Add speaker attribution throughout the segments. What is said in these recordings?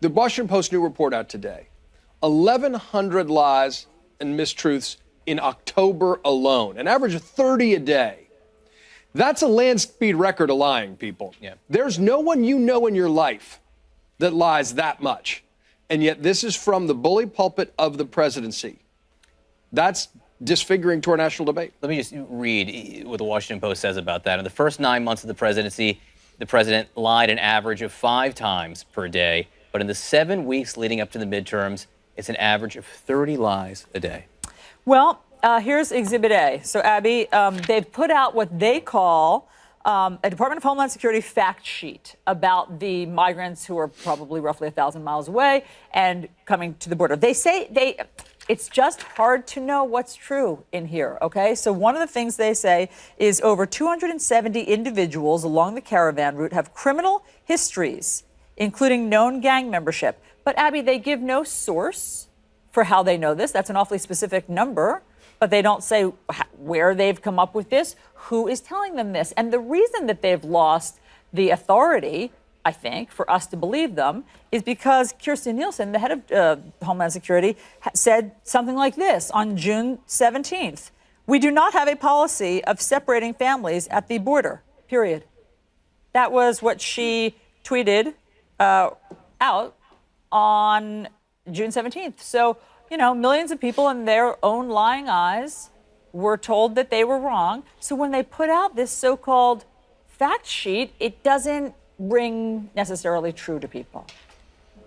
Speaker 1: The Washington Post new report out today, 1,100 lies and mistruths in October alone, an average of 30 a day. That's a land speed record of lying, people.
Speaker 2: Yeah.
Speaker 1: There's no one you know in your life that lies that much. And yet this is from the bully pulpit of the presidency. That's disfiguring to our national debate.
Speaker 2: Let me just read what the Washington Post says about that. In the first 9 months of the presidency, the president lied an average of 5 times per day. But in the 7 weeks leading up to the midterms, it's an average of 30 lies a day.
Speaker 3: Well, here's Exhibit A. So, Abby, they've put out what they call a Department of Homeland Security fact sheet about the migrants who are probably roughly 1,000 miles away and coming to the border. They say it's just hard to know what's true in here, okay? So one of the things they say is over 270 individuals along the caravan route have criminal histories, including known gang membership. But, Abby, they give no source for how they know this. That's an awfully specific number, but they don't say where they've come up with this, who is telling them this. And the reason that they've lost the authority, I think, for us to believe them, is because Kirstjen Nielsen, the head of Homeland Security, said something like this on June 17th. We do not have a policy of separating families at the border, period. That was what she tweeted out on June 17th. So, you know, millions of people in their own lying eyes were told that they were wrong. So when they put out this so-called fact sheet, it doesn't ring necessarily true to people.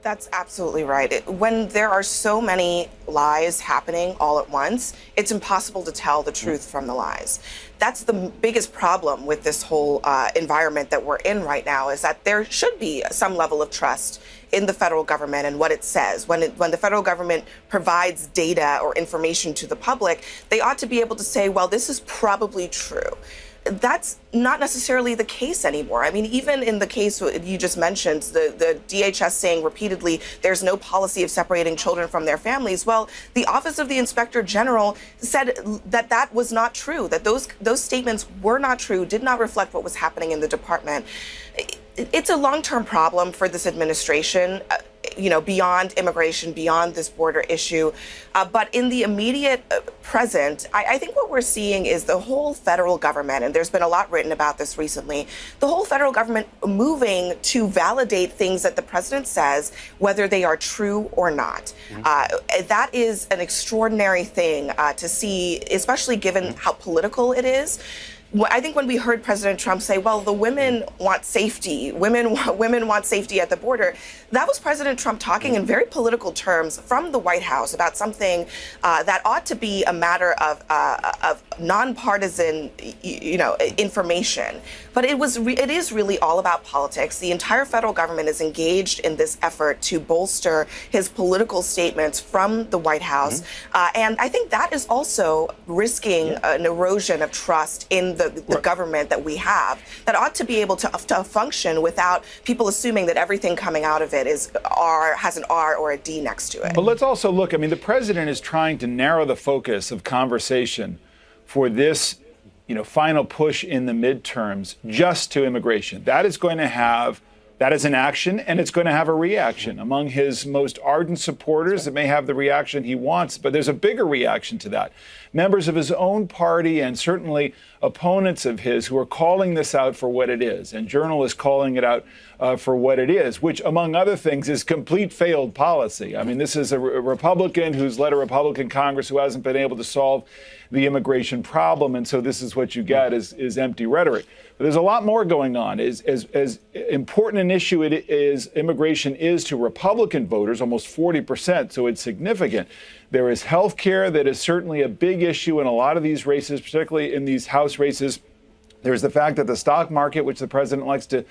Speaker 4: That's absolutely right. When there are so many lies happening all at once, it's impossible to tell the truth from the lies. That's the biggest problem with this whole environment that we're in right now, is that there should be some level of trust in the federal government and what it says. When the federal government provides data or information to the public, they ought to be able to say, well, this is probably true. That's not necessarily the case anymore. I mean, even in the case you just mentioned, the DHS saying repeatedly there's no policy of separating children from their families. Well, the Office of the Inspector General said that that was not true, that those statements were not true, did not reflect what was happening in the department. It's a long-term problem for this administration, beyond immigration, beyond this border issue. But in the immediate present, I think what we're seeing is the whole federal government, and there's been a lot written about this recently, the whole federal government moving to validate things that the president says, whether they are true or not. That is an extraordinary thing to see, especially given how political it is. I think when we heard President Trump say, well, the women want safety, women want safety at the border, that was President Trump talking in very political terms from the White House about something that ought to be a matter of nonpartisan, information. But it is really all about politics. The entire federal government is engaged in this effort to bolster his political statements from the White House. And I think that is also risking an erosion of trust in the government that we have, that ought to be able to function without people assuming that everything coming out of it has an R or a D next to it.
Speaker 5: But let's also look, the president is trying to narrow the focus of conversation for this, final push in the midterms just to immigration. That is an action, and it's going to have a reaction. Among his most ardent supporters, it may have the reaction he wants, but there's a bigger reaction to that. Members of his own party and certainly opponents of his who are calling this out for what it is, and journalists calling it out for what it is, which, among other things, is complete failed policy. This is a Republican who's led a Republican Congress who hasn't been able to solve the immigration problem, and so this is what you get is empty rhetoric. But there's a lot more going on. As important an issue immigration is to Republican voters, almost 40%, so it's significant. There is health care that is certainly a big issue in a lot of these races, particularly in these House races. There's the fact that the stock market, which the president likes to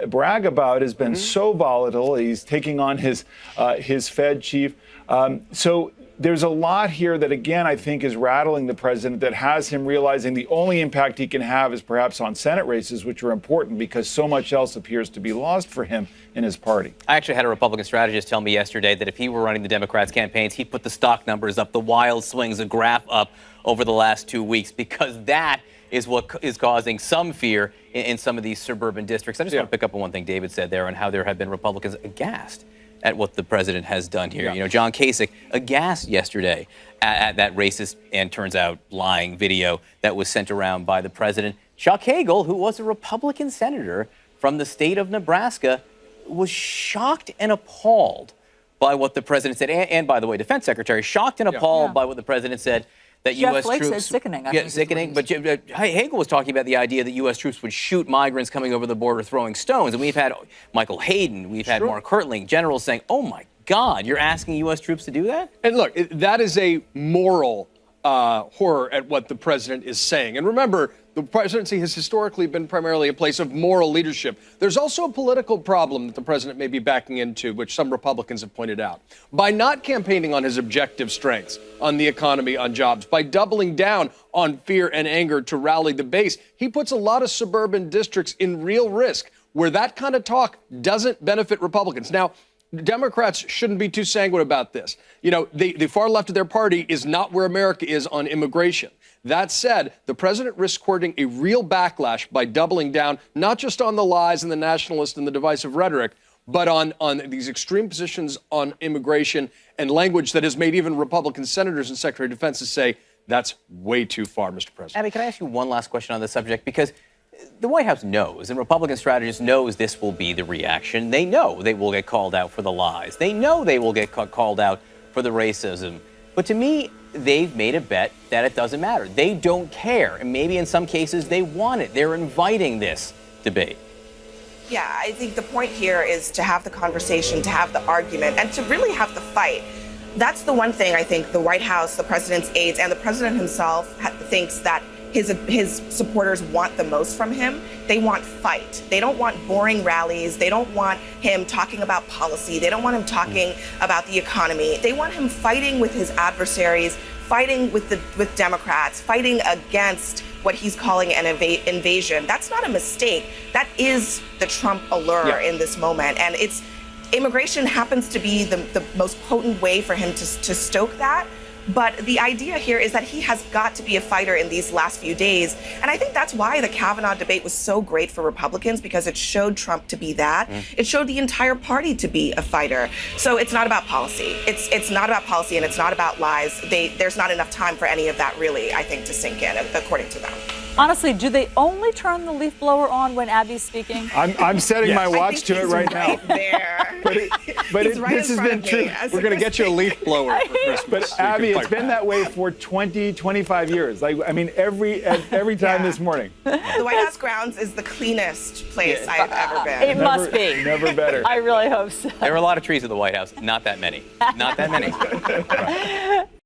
Speaker 5: brag about, has been so volatile. He's taking on his Fed chief. So there's a lot here that, again, I think is rattling the president, that has him realizing the only impact he can have is perhaps on Senate races, which are important because so much else appears to be lost for him in his party. I
Speaker 2: actually had a Republican strategist tell me yesterday that if he were running the Democrats' campaigns, he'd put the stock numbers up, the wild swings, a graph up over the last 2 weeks, because that is what is causing some fear in some of these suburban districts. I just want to pick up on one thing David said there, on how there have been Republicans aghast at what the president has done here.
Speaker 1: Yeah.
Speaker 2: You know, John Kasich aghast yesterday at that racist and turns out lying video that was sent around by the president. Chuck Hagel, who was a Republican senator from the state of Nebraska, was shocked and appalled by what the president said. And by the way, Defense Secretary, shocked and appalled by what the president said. That
Speaker 3: Jeff
Speaker 2: U.S.
Speaker 3: Flake said
Speaker 2: troops,
Speaker 3: sickening, I think is what
Speaker 2: sickening. But Hagel was talking about the idea that U.S. troops would shoot migrants coming over the border throwing stones. And we've had Michael Hayden, we've had Mark Hertling, generals saying, "Oh my God, you're asking U.S. troops to do that?"
Speaker 1: And look, that is a moral horror at what the president is saying. And remember, the presidency has historically been primarily a place of moral leadership. There's also a political problem that the president may be backing into, which some Republicans have pointed out. By not campaigning on his objective strengths, on the economy, on jobs, by doubling down on fear and anger to rally the base, he puts a lot of suburban districts in real risk where that kind of talk doesn't benefit Republicans. Now, Democrats shouldn't be too sanguine about this. You know, the far left of their party is not where America is on immigration. That said, the president risks courting a real backlash by doubling down, not just on the lies and the nationalist and the divisive rhetoric, but on these extreme positions on immigration and language that has made even Republican senators and Secretary of Defense say, that's way too far, Mr. President.
Speaker 2: Abby, can I ask you one last question on this subject? Because the White House knows, and Republican strategists knows this will be the reaction. They know they will get called out for the lies. They know they will get called out for the racism. But to me, they've made a bet that it doesn't matter. They don't care. And maybe in some cases they want it. They're inviting this debate.
Speaker 4: Yeah, I think the point here is to have the conversation, to have the argument, and to really have the fight. That's the one thing I think the White House, the president's aides, and the president himself thinks that his supporters want the most from him. They want fight. They don't want boring rallies. They don't want him talking about policy. They don't want him talking about the economy. They want him fighting with his adversaries, fighting with Democrats, fighting against what he's calling an invasion. That's not a mistake. That is the Trump allure in this moment. And immigration happens to be the most potent way for him to stoke that. But the idea here is that he has got to be a fighter in these last few days. And I think that's why the Kavanaugh debate was so great for Republicans, because it showed Trump to be that. It showed the entire party to be a fighter. So it's not about policy. It's not about policy, and it's not about lies. There's not enough time for any of that, really, I think, to sink in, according to them.
Speaker 3: Honestly, do they only turn the leaf blower on when Abby's speaking?
Speaker 5: I'm setting my watch to it right now.
Speaker 4: There.
Speaker 5: This has been true.
Speaker 1: We're going to get you a leaf blower for Christmas.
Speaker 5: But
Speaker 1: so you
Speaker 5: Abby,
Speaker 1: can
Speaker 5: it's
Speaker 1: fight
Speaker 5: been
Speaker 1: back.
Speaker 5: that way for 20, 25 years. Like, I mean, every time this morning.
Speaker 4: The White House grounds is the cleanest place I've ever been.
Speaker 3: It must be.
Speaker 5: Never better.
Speaker 3: I really hope so.
Speaker 2: There are a lot of trees at the White House. Not that many. Not that many.